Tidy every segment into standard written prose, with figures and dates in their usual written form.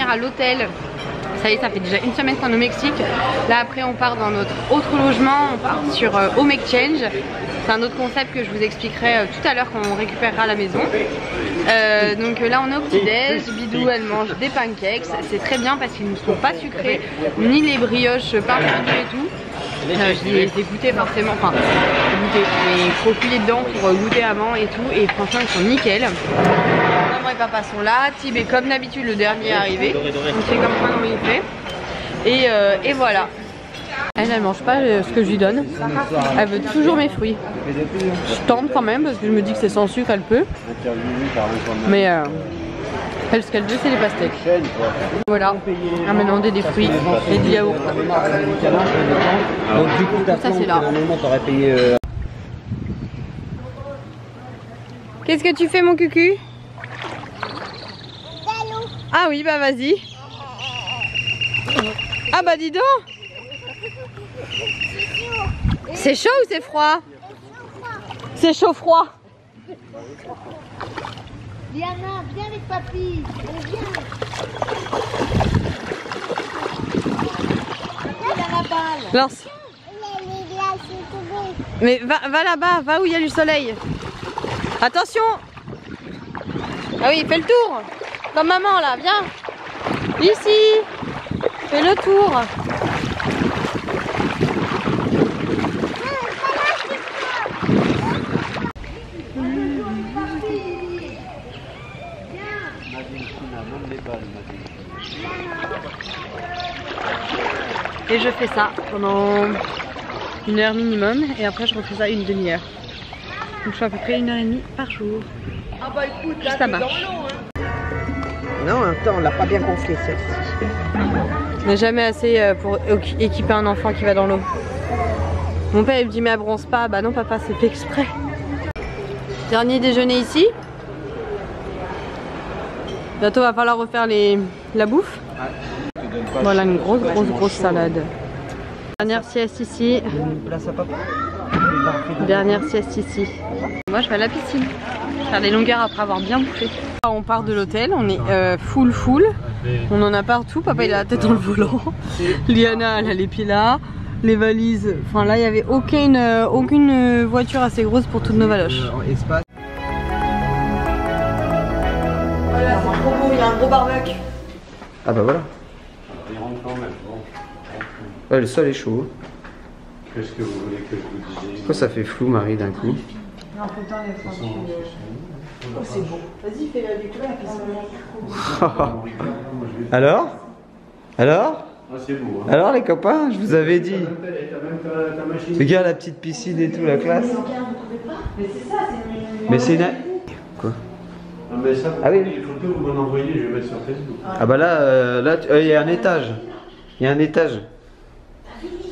à l'hôtel. Ça y est, ça fait déjà une semaine qu'on est au Mexique. Là après on part dans notre autre logement, on part sur Home Exchange. C'est un autre concept que je vous expliquerai tout à l'heure quand on récupérera la maison. Donc là on est au petit-déj, Bidou elle mange des pancakes. C'est très bien parce qu'ils ne sont pas sucrés, ni les brioches pain fondu et tout. Je les ai goûtés forcément, enfin j'ai profilé dedans pour goûter avant et tout. Et franchement ils sont nickel. Maman et papa sont là, Tib est comme d'habitude le dernier arrivé. On fait comme ça, il fait. Et voilà. Elle mange pas ce que je lui donne. Elle veut toujours mes fruits. Je tente quand même parce que je me dis que c'est sans sucre, elle peut. Mais elle, ce qu'elle veut, c'est les pastèques. Voilà. Elle m'a demandé des fruits et du yaourt. Ça c'est là. Qu'est-ce que tu fais mon cucu? Ah oui, bah vas-y. Ah bah dis donc. C'est chaud ou c'est froid? C'est chaud-froid. Diana, viens avec papy. Viens. Viens à la balle. Lance. Mais va là-bas, va où il y a du soleil. Attention. Ah oui, fais le tour. Comme maman là, viens. Ici. Fais le tour. Et je fais ça pendant 1 heure minimum et après je refais ça une demi-heure. Donc je fais à peu près 1h30 par jour. Ah bah écoute, là, ça marche. Non, attends, on l'a pas bien gonflé celle-ci. On n'est jamais assez pour équiper un enfant qui va dans l'eau. Mon père il me dit mais elle bronze pas. Bah non papa, c'est fait exprès. Dernier déjeuner ici. Bientôt va falloir refaire la bouffe. Voilà une grosse salade. Dernière sieste ici. Dernière sieste ici. Moi je vais à la piscine. Faire des longueurs après avoir bien bouffé. On part de l'hôtel, on est full. On en a partout. Papa il a la tête dans le volant. Liana elle a les pieds là. Les valises. Enfin là il n'y avait aucune voiture assez grosse pour toutes nos valoches. Voilà, c'est trop beau, il y a un gros barbecue. Ah bah voilà. Ouais, le sol est chaud. Qu'est-ce que vous voulez que je vous dise? Pourquoi ça fait flou Marie d'un coup? Oh c'est beau. Vas-y fais la découverte. Alors? Ah, c'est beau. Hein. Alors les copains, je vous avais dit. Regarde la petite piscine et tout, la classe. Mais c'est ça, c'est Mais c'est une... Quoi? Ah, mais ça, Ah oui. les photos vous m'en envoyez, je vais mettre sur Facebook. Ah bah là, il y a un étage. Il y a un étage.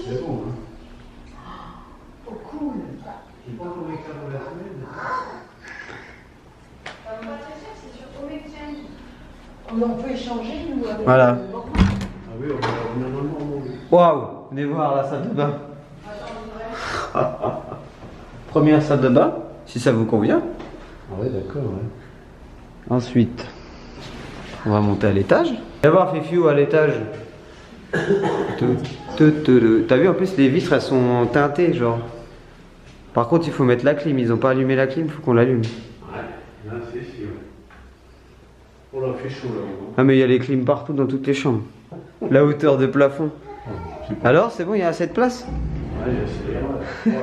C'est beau, hein. Oh, cool. J'ai pas trouvé ça pour la semaine. On peut échanger nous. Voilà. Ah oui, on va normalement. Waouh, venez voir la salle de bain. Première salle de bain, si ça vous convient. Ah ouais, d'accord, ouais. Ensuite, on va monter à l'étage. Viens voir Fifiou à l'étage. T'as vu en plus les vitres elles sont teintées genre. Par contre il faut mettre la clim, ils ont pas allumé la clim, il faut qu'on l'allume. Ouais, là c'est si, ouais. Oh là, fait chaud là. Ah mais il y a les clims partout dans toutes les chambres. La hauteur de plafond. Alors c'est bon, il y a assez de place? Ouais, c'est vrai.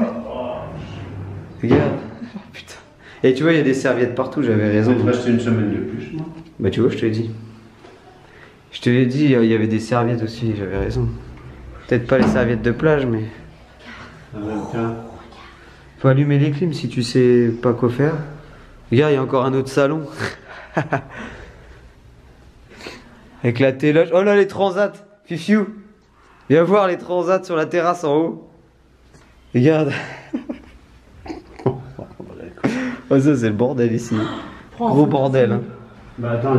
Regarde. Oh, putain. Et tu vois il y a des serviettes partout, j'avais raison. Je vais rester une semaine de plus, moi. Bah tu vois je te l'ai dit. Je te l'ai dit, il y avait des serviettes aussi, j'avais raison. Peut-être pas les serviettes de plage mais... Faut allumer les clims si tu sais pas quoi faire. Regarde, il y a encore un autre salon. Avec la téloge. Oh là les transats. Fifiou. Viens voir les transats sur la terrasse en haut. Regarde. Oh ça c'est le bordel ici. Gros bordel. Hein. Bah attends,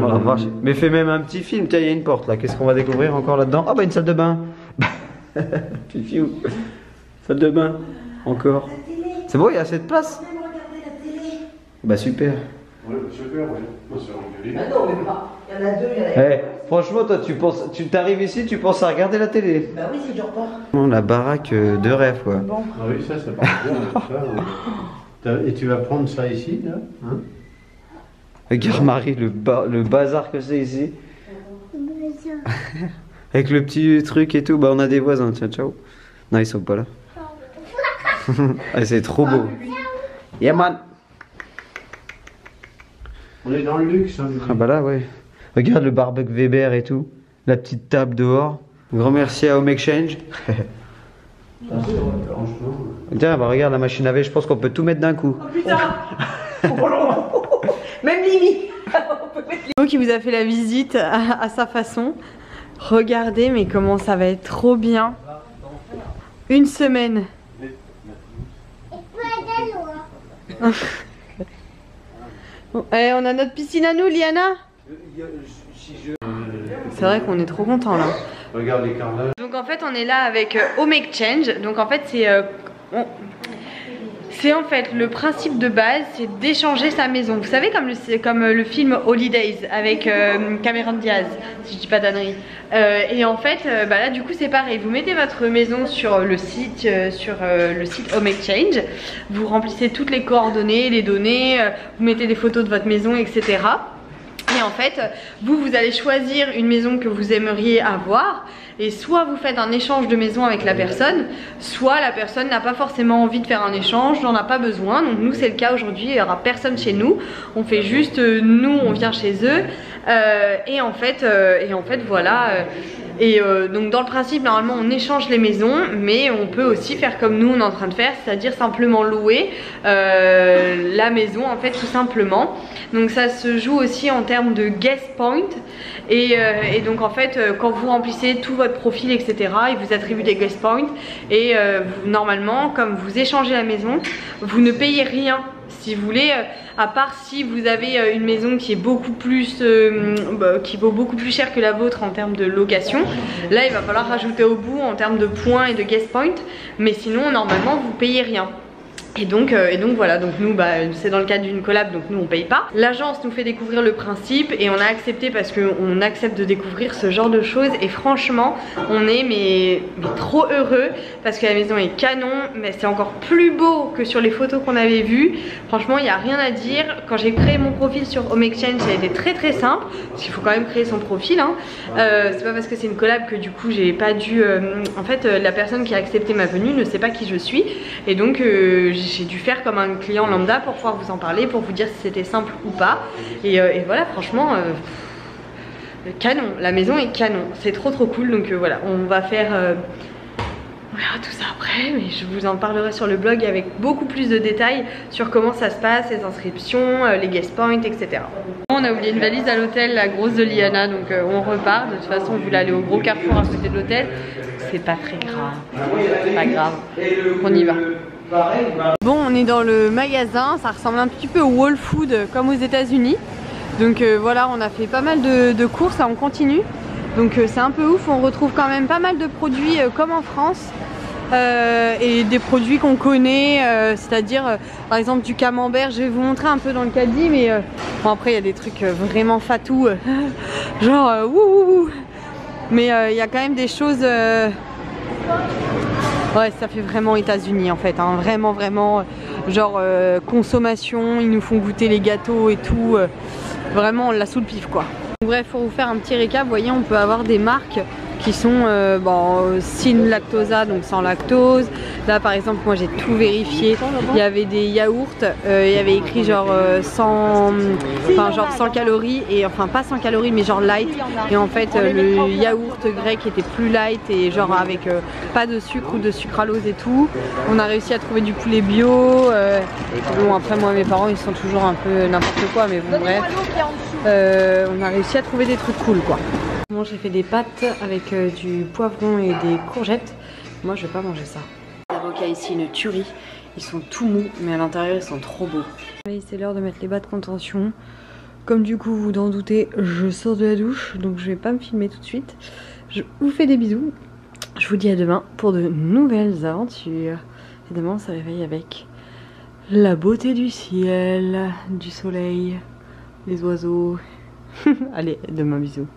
Mais fais même un petit film. Tiens, il y a une porte là. Qu'est-ce qu'on va découvrir encore là-dedans? Ah bah une salle de bain. Fifiou. Salle de bain. Encore. C'est bon, il y a assez de place. Bah super. Ouais, super, oui. Moi, c'est engueulé. Ah non, mais pas. Il y en a deux, il y en a Eh, franchement, toi, tu t'arrives ici, tu penses à regarder la télé. Bah oui, c'est genre pas. Bon, la baraque de rêve, quoi. Ah oui, ça part bien. Ça, ouais. Et tu vas prendre ça ici, là, hein? Regarde, Marie, le bazar que c'est ici. Avec le petit truc et tout, bah on a des voisins, tiens, ciao. Non, ils sont pas là. Ah, c'est trop beau. Yeah, man. On est dans le luxe, hein. Ah bah là, ouais. Regarde le barbecue Weber et tout. La petite table dehors. Grand merci à Home Exchange. Franchement. Tiens, bah regarde la machine à laver, je pense qu'on peut tout mettre d'un coup. Oh putain. Même Lily. Qui vous a fait la visite à sa façon. Regardez, mais comment ça va être trop bien. Une semaine. Bon, allez, on a notre piscine à nous, Liana. C'est vrai qu'on est trop contents là. Regarde les carrelages. Donc en fait on est là avec Home Exchange. Donc en fait c'est en fait le principe de base, c'est d'échanger sa maison. Vous savez comme le film Holidays avec Cameron Diaz, si je dis pas d'annerie. Et en fait bah là du coup c'est pareil, vous mettez votre maison sur le site Home Exchange, vous remplissez toutes les coordonnées, les données, vous mettez des photos de votre maison, etc. Et en fait, vous allez choisir une maison que vous aimeriez avoir. Et soit vous faites un échange de maison avec la personne, soit la personne n'a pas forcément envie de faire un échange, n'en a pas besoin. Donc nous c'est le cas aujourd'hui, il n'y aura personne chez nous. On fait juste, nous on vient chez eux. Et en fait voilà. Donc dans le principe normalement on échange les maisons, mais on peut aussi faire comme nous on est en train de faire, c'est-à-dire simplement louer la maison en fait tout simplement. Donc ça se joue aussi en termes de guest point et donc en fait quand vous remplissez tout votre profil etc, il vous attribue des guest points et normalement comme vous échangez la maison vous ne payez rien si vous voulez, à part si vous avez une maison qui est beaucoup plus qui vaut beaucoup plus cher que la vôtre en termes de location. Là il va falloir rajouter au bout en termes de points et de guest point, mais sinon normalement vous payez rien. Et donc voilà, donc nous c'est dans le cadre d'une collab, donc nous on paye pas. L'agence nous fait découvrir le principe et on a accepté parce qu'on accepte de découvrir ce genre de choses. Et franchement on est mais trop heureux parce que la maison est canon, mais c'est encore plus beau que sur les photos qu'on avait vues. Franchement il n'y a rien à dire. Quand j'ai créé mon profil sur Home Exchange ça a été très simple, parce qu'il faut quand même créer son profil hein. C'est pas parce que c'est une collab que du coup j'ai pas dû... en fait la personne qui a accepté ma venue ne sait pas qui je suis. Et donc j'ai dû faire comme un client lambda pour pouvoir vous en parler, pour vous dire si c'était simple ou pas. Et voilà, franchement, canon, la maison est canon, c'est trop cool. Donc voilà, on va faire... on verra tout ça après, mais je vous en parlerai sur le blog avec beaucoup plus de détails sur comment ça se passe, les inscriptions, les guest points, etc. On a oublié une valise à l'hôtel, la grosse de Liana, donc on repart. De toute façon, on voulait aller au gros carrefour à côté de l'hôtel. C'est pas très grave, c'est pas grave, on y va. Bon, on est dans le magasin, ça ressemble un petit peu au Whole Food comme aux États-Unis. Donc voilà, on a fait pas mal de courses, là on continue. Donc c'est un peu ouf, on retrouve quand même pas mal de produits comme en France. Et des produits qu'on connaît, c'est-à-dire par exemple du camembert. Je vais vous montrer un peu dans le caddie, mais bon, après il y a des trucs vraiment fatous, genre wouhou. Mais il y a quand même des choses... Ouais, ça fait vraiment États-Unis en fait, hein. Vraiment genre consommation, ils nous font goûter les gâteaux et tout, vraiment on l'a sous le pif quoi. Bref, pour vous faire un petit récap, vous voyez on peut avoir des marques qui sont sin lactosa, donc sans lactose. Là par exemple moi j'ai tout vérifié, il y avait des yaourts, il y avait écrit genre 100 calories, et enfin pas 100 calories mais genre light, et en fait le yaourt grec était plus light et genre avec pas de sucre ou de sucralose et tout. On a réussi à trouver du poulet bio, bon après moi mes parents ils sont toujours un peu n'importe quoi, mais bon bref, on a réussi à trouver des trucs cool quoi. Bon, j'ai fait des pâtes avec du poivron et des courgettes. Moi je vais pas manger ça. Les avocats ici une tuerie, ils sont tout mous mais à l'intérieur ils sont trop beaux. Allez, c'est l'heure de mettre les bas de contention. Comme du coup vous vous en doutez, je sors de la douche, donc je vais pas me filmer tout de suite. Je vous fais des bisous. Je vous dis à demain pour de nouvelles aventures. Et demain on se réveille avec la beauté du ciel, du soleil. les oiseaux. Allez, demain bisous.